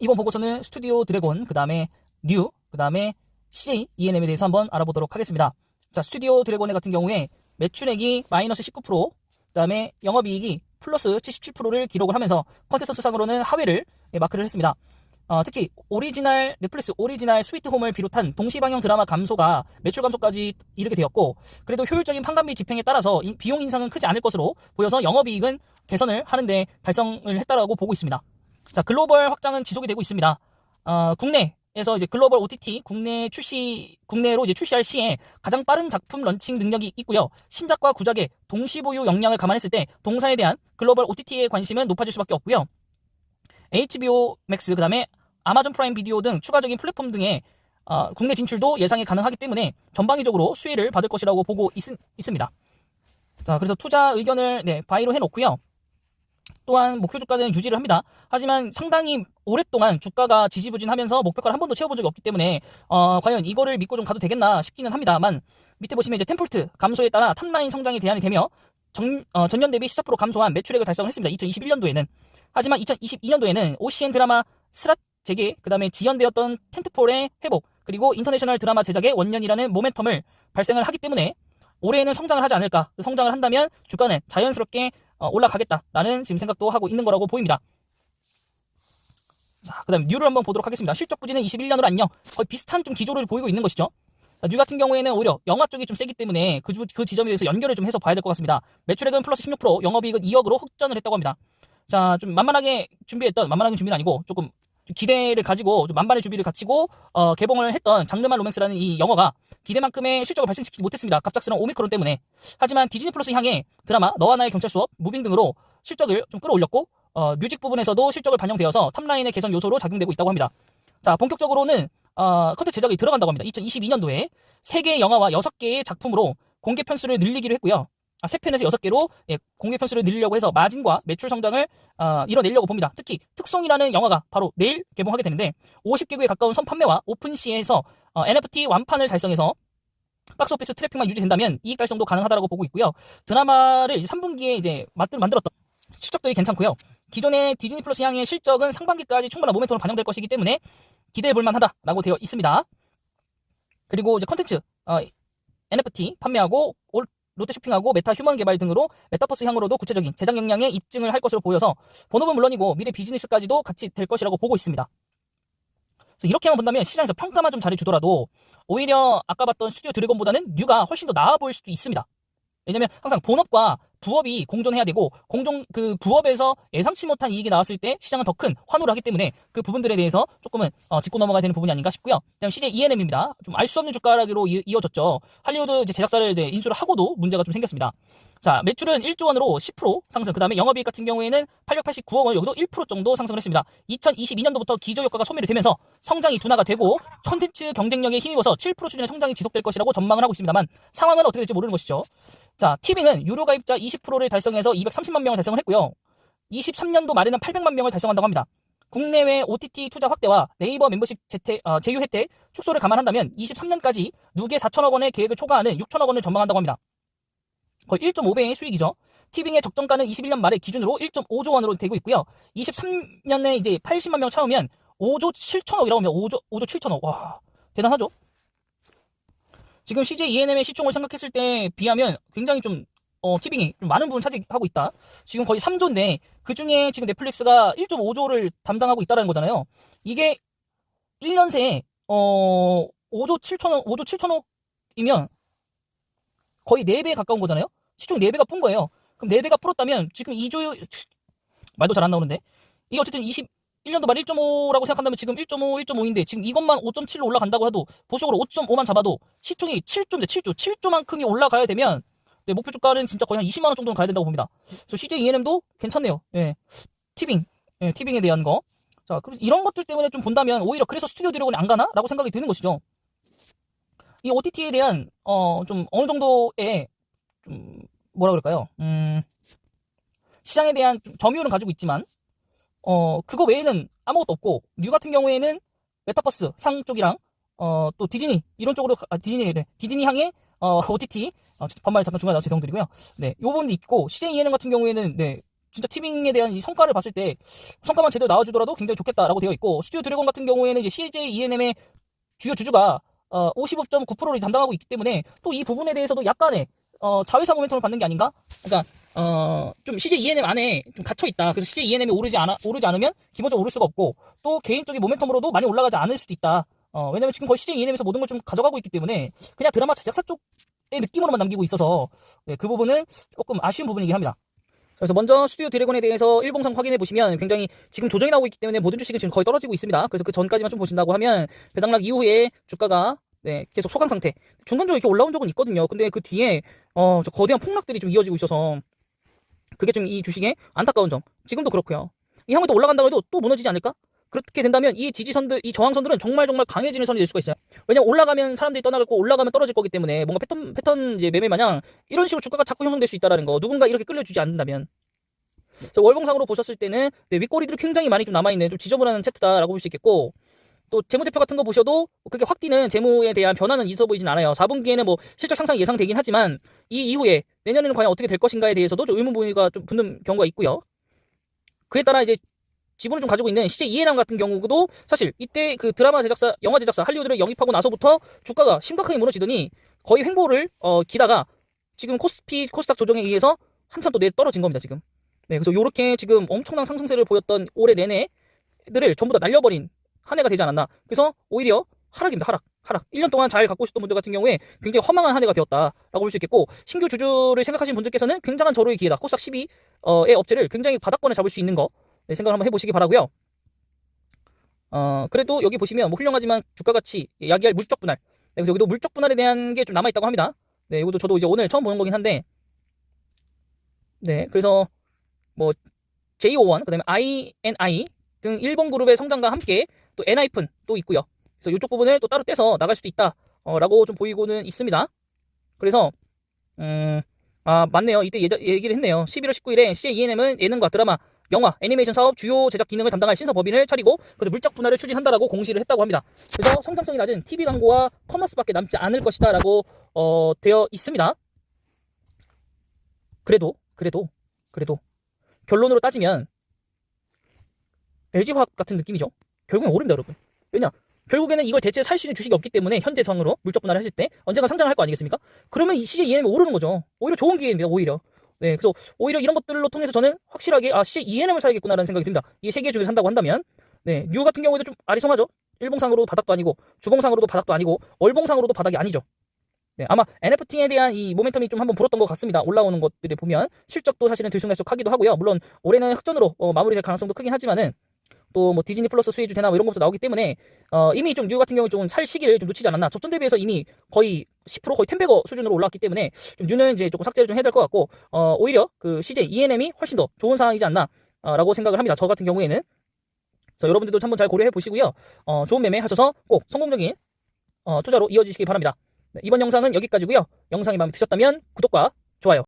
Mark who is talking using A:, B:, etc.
A: 이번 보고서는 스튜디오 드래곤, 그 다음에 뉴, 그 다음에 CJ E&M에 대해서 한번 알아보도록 하겠습니다. 자, 스튜디오 드래곤 같은 경우에 매출액이 마이너스 19%, 그 다음에 영업이익이 플러스 77%를 기록을 하면서 컨센서스상으로는 하회를 마크를 했습니다. 특히 넷플릭스 오리지널 스위트홈을 비롯한 동시방영 드라마 감소가 매출 감소까지 이르게 되었고, 그래도 효율적인 판관비 집행에 따라서 비용 인상은 크지 않을 것으로 보여서 영업이익은 개선을 하는데 달성을 했다라고 보고 있습니다. 자, 글로벌 확장은 지속이 되고 있습니다. 국내에서 이제 글로벌 OTT 국내로 이제 출시할 시에 가장 빠른 작품 런칭 능력이 있고요. 신작과 구작의 동시 보유 역량을 감안했을 때 동사에 대한 글로벌 OTT의 관심은 높아질 수밖에 없고요. HBO 맥스, 그 다음에 아마존 프라임 비디오 등 추가적인 플랫폼 등의 국내 진출도 예상이 가능하기 때문에 전방위적으로 수혜를 받을 것이라고 보고 있습니다. 자, 그래서 투자 의견을 바이로 해놓고요. 또한 목표 주가는 유지를 합니다. 하지만 상당히 오랫동안 주가가 지지부진하면서 목표가를 한 번도 채워본 적이 없기 때문에 과연 이거를 믿고 좀 가도 되겠나 싶기는 합니다만, 밑에 보시면 이제 10% 감소에 따라 탑라인 성장이 대안이 되며 전년 대비 14% 감소한 매출액을 달성을 했습니다. 2021년도에는. 하지만 2022년도에는 OCN 드라마 스랏 재개, 그 다음에 지연되었던 텐트폴의 회복, 그리고 인터내셔널 드라마 제작의 원년이라는 모멘텀을 발생을 하기 때문에 올해에는 성장을 하지 않을까. 성장을 한다면 주가는 자연스럽게 올라가겠다라는 지금 생각도 하고 있는 거라고 보입니다. 자, 그 다음 뉴를 한번 보도록 하겠습니다. 실적 부진은 21년으로 안녕. 거의 비슷한 좀 기조를 보이고 있는 것이죠. 자, 뉴 같은 경우에는 오히려 영화 쪽이 좀 세기 때문에 그 지점에 대해서 연결을 좀 해서 봐야 될 것 같습니다. 매출액은 플러스 16%, 영업이익은 2억으로 흑전을 했다고 합니다. 자, 좀 만만하게 준비는 아니고 조금 기대를 가지고 좀 만반의 준비를 갖추고 개봉을 했던 장르만 로맨스라는 이 영화가 기대만큼의 실적을 발생시키지 못했습니다. 갑작스러운 오미크론 때문에. 하지만 디즈니 플러스 향해 드라마 너와 나의 경찰 수업, 무빙 등으로 실적을 좀 끌어올렸고, 뮤직 부분에서도 실적을 반영되어서 탑라인의 개선 요소로 작용되고 있다고 합니다. 자, 본격적으로는 컨텐츠 제작이 들어간다고 합니다. 2022년도에 3개의 영화와 6개의 작품으로 공개 편수를 늘리기로 했고요. 3편에서 6개로 공개 편수를 늘리려고 해서 마진과 매출 성장을 이뤄내려고 봅니다. 특히 특송이라는 영화가 바로 내일 개봉하게 되는데 50개국에 가까운 선판매와 오픈시에서 NFT 완판을 달성해서 박스오피스 트래픽만 유지된다면 이익 달성도 가능하다고 보고 있고요. 드라마를 이제 3분기에 이제 만들었던 실적들이 괜찮고요. 기존의 디즈니 플러스 향의 실적은 상반기까지 충분한 모멘텀으로 반영될 것이기 때문에 기대해 볼 만하다라고 되어 있습니다. 그리고 이제 컨텐츠 NFT 판매하고 롯데쇼핑하고 메타 휴먼 개발 등으로 메타버스 향으로도 구체적인 제작 역량의 입증을 할 것으로 보여서 본업은 물론이고 미래 비즈니스까지도 같이 될 것이라고 보고 있습니다. 그래서 이렇게만 본다면 시장에서 평가만 좀 잘해주더라도 오히려 아까 봤던 스튜디오 드래곤보다는 뉴가 훨씬 더 나아 보일 수도 있습니다. 왜냐면 항상 본업과 부업이 공존해야 되고 그 부업에서 예상치 못한 이익이 나왔을 때 시장은 더 큰 환호를 하기 때문에 그 부분들에 대해서 조금은 짚고 넘어가야 되는 부분이 아닌가 싶고요. 그다음 CJ E&M입니다. 좀 알 수 없는 주가라기로 이어졌죠. 할리우드 이제 제작사를 이제 인수를 하고도 문제가 좀 생겼습니다. 자, 매출은 1조 원으로 10% 상승, 그 다음에 영업이익 같은 경우에는 889억 원, 여기도 1% 정도 상승을 했습니다. 2022년도부터 기저효과가 소멸이 되면서 성장이 둔화가 되고 콘텐츠 경쟁력에 힘입어서 7% 수준의 성장이 지속될 것이라고 전망을 하고 있습니다만 상황은 어떻게 될지 모르는 것이죠. 자, 티빙은 유료 가입자 20%를 달성해서 230만 명을 달성을 했고요. 23년도 말에는 800만 명을 달성한다고 합니다. 국내외 OTT 투자 확대와 네이버 멤버십 제휴 혜택 축소를 감안한다면 23년까지 누계 4천억 원의 계획을 초과하는 6천억 원을 전망한다고 합니다. 거의 1.5배의 수익이죠. 티빙의 적정가는 21년 말에 기준으로 1.5조 원으로 되고 있고요. 23년에 이제 80만 명 차오면 5조 7천억이라고 합니다. 5조 7천억. 와, 대단하죠? 지금 CJ E&M의 시총을 생각했을 때 비하면 굉장히 좀 티빙이 좀 많은 부분 차지하고 있다. 지금 거의 3조인데 그 중에 지금 넷플릭스가 1.5조를 담당하고 있다는 거잖아요. 이게 1년 새에 5조 7천억이면 거의 4배에 가까운 거잖아요. 시총이 4배가 푼 거예요. 그럼 4배가 풀었다면 지금 2조 말도 잘 안 나오는데 이게 어쨌든 21년도 말 1.5라고 생각한다면 지금 1.5, 1.5인데 지금 이것만 5.7로 올라간다고 해도 보수적으로 5.5만 잡아도 시총이 7조인데 7조만큼이 올라가야 되면 목표 주가는 진짜 거의 한 20만 원 정도는 가야 된다고 봅니다. 그래서 CJ E&M도 괜찮네요. 예. 티빙에 대한 거. 자, 이런 것들 때문에 좀 본다면 오히려 그래서 스튜디오 드래곤이 안 가나? 라고 생각이 드는 것이죠. 이 OTT에 대한 좀 어느 정도의 좀 뭐라 그럴까요? 시장에 대한 좀 점유율은 가지고 있지만 그거 외에는 아무것도 없고 뉴 같은 경우에는 메타버스 향 쪽이랑 또 디즈니 이런 쪽으로 디즈니 향의 OTT 반말 잠깐 중간에 죄송드리고요. 네, 요 부분도 있고 CJ E&M 같은 경우에는 진짜 티빙에 대한 이 성과를 봤을 때 성과만 제대로 나와주더라도 굉장히 좋겠다라고 되어 있고, 스튜디오 드래곤 같은 경우에는 이제 CJ ENM의 주요 주주가 55.9%를 담당하고 있기 때문에 또 이 부분에 대해서도 약간의 자회사 모멘텀을 받는 게 아닌가? 그러니까 좀 CJ ENM 안에 좀 갇혀 있다. 그래서 CJ ENM이 오르지 않으면 기본적으로 오를 수가 없고, 또 개인적인 모멘텀으로도 많이 올라가지 않을 수도 있다. 왜냐면 지금 거의 CJ ENM에서 모든 걸 좀 가져가고 있기 때문에 그냥 드라마 제작사 쪽의 느낌으로만 남기고 있어서, 네, 그 부분은 조금 아쉬운 부분이긴 합니다. 그래서 먼저 스튜디오 드래곤에 대해서 일봉상 확인해 보시면 굉장히 지금 조정이 나오고 있기 때문에 모든 주식은 지금 거의 떨어지고 있습니다. 그래서 그 전까지만 좀 보신다고 하면 배당락 이후에 주가가, 네, 계속 소강 상태. 중간적으로 이렇게 올라온 적은 있거든요. 근데 그 뒤에 저 거대한 폭락들이 좀 이어지고 있어서 그게 좀 이 주식의 안타까운 점. 지금도 그렇고요. 이 향후에 또 올라간다고 해도 또 무너지지 않을까? 그렇게 된다면 이 지지선들, 이 저항선들은 정말 강해지는 선이 될 수가 있어요. 왜냐면 올라가면 사람들이 떠나고 올라가면 떨어질 거기 때문에 뭔가 패턴 이제 매매 마냥 이런 식으로 주가가 자꾸 형성될 수 있다라는 거. 누군가 이렇게 끌려주지 않는다면. 월봉상으로 보셨을 때는, 네, 윗꼬리들이 굉장히 많이 좀 남아있는 좀 지저분한 차트다라고 볼 수 있겠고, 또 재무제표 같은 거 보셔도 그렇게 확 뛰는 재무에 대한 변화는 있어 보이진 않아요. 4분기에는 뭐 실적 향상이 예상되긴 하지만 이 이후에 내년에는 과연 어떻게 될 것인가에 대해서도 좀 의문부가 좀 붙는 경우가 있고요. 그에 따라 이제 지분을 좀 가지고 있는 CJ ENM 같은 경우도 사실 이때 그 드라마 제작사, 영화 제작사 할리우드를 영입하고 나서부터 주가가 심각하게 무너지더니 거의 횡보를 기다가 지금 코스닥 조정에 의해서 한참 또 떨어진 겁니다, 지금. 네, 그래서 요렇게 지금 엄청난 상승세를 보였던 올해 내내들을 전부 다 날려버린 한 해가 되지 않았나. 그래서 오히려 하락입니다. 하락. 1년 동안 잘 갖고 있었던 분들 같은 경우에 굉장히 허망한 한 해가 되었다라고 볼 수 있겠고, 신규 주주를 생각하시는 분들께서는 굉장한 절호의 기회다. 코스닥 12의 업체를 굉장히 바닥권에 잡을 수 있는 거, 네, 생각을 한번 해보시기 바라고요. 그래도 여기 보시면 뭐 훌륭하지만 주가가치 야기할 물적 분할. 네, 그래서 여기도 물적 분할에 대한 게 좀 남아있다고 합니다. 네, 이것도 저도 이제 오늘 처음 보는 거긴 한데, 네, 그래서 뭐 JO1, 그다음에 INI 등 일본 그룹의 성장과 함께 또 엔하이픈 또 있고요. 그래서 이쪽 부분을 또 따로 떼서 나갈 수도 있다 라고 좀 보이고는 있습니다. 그래서 맞네요. 이때 얘기를 했네요. 11월 19일에 CJ ENM은 예능과 드라마, 영화, 애니메이션 사업 주요 제작 기능을 담당할 신서법인을 차리고 그래서 물적 분할을 추진한다라고 공시를 했다고 합니다. 그래서 성장성이 낮은 TV 광고와 커머스밖에 남지 않을 것이다라고 되어 있습니다. 그래도 결론으로 따지면 LG화학 같은 느낌이죠. 결국엔 오릅니다, 여러분. 왜냐? 결국에는 이걸 대체 살 수 있는 주식이 없기 때문에 현재 상으로 물적 분할을 했을 때 언젠가 상장할 거 아니겠습니까? 그러면 이 CJ ENM이 오르는 거죠. 오히려 좋은 기회입니다, 오히려. 네, 그래서 오히려 이런 것들로 통해서 저는 확실하게 CJ ENM을 사야겠구나라는 생각이 듭니다. 이 세 개 중에 산다고 한다면, 네, 뉴 같은 경우에도 좀 아리송하죠. 일봉상으로도 바닥도 아니고, 주봉상으로도 바닥도 아니고, 월봉상으로도 바닥이 아니죠. 네, 아마 NFT에 대한 이 모멘텀이 좀 한번 불었던 것 같습니다. 올라오는 것들을 보면 실적도 사실은 들쑥날쑥하기도 하고요. 물론 올해는 흑전으로 마무리될 가능성도 크긴 하지만은 또 뭐 디즈니 플러스 수혜주 되나 뭐 이런 것도 나오기 때문에 이미 좀 뉴 같은 경우 좀 살 시기를 좀 놓치지 않았나. 저점 대비해서 이미 거의 10% 거의 10배거 수준으로 올라왔기 때문에 좀 뉴는 이제 조금 삭제를 좀 해야 될 것 같고 오히려 그 CJ ENM이 훨씬 더 좋은 상황이지 않나 라고 생각을 합니다. 저 같은 경우에는. 그래서 여러분들도 한번 잘 고려해 보시고요. 좋은 매매 하셔서 꼭 성공적인 투자로 이어지시기 바랍니다. 네, 이번 영상은 여기까지고요. 영상이 마음에 드셨다면 구독과 좋아요.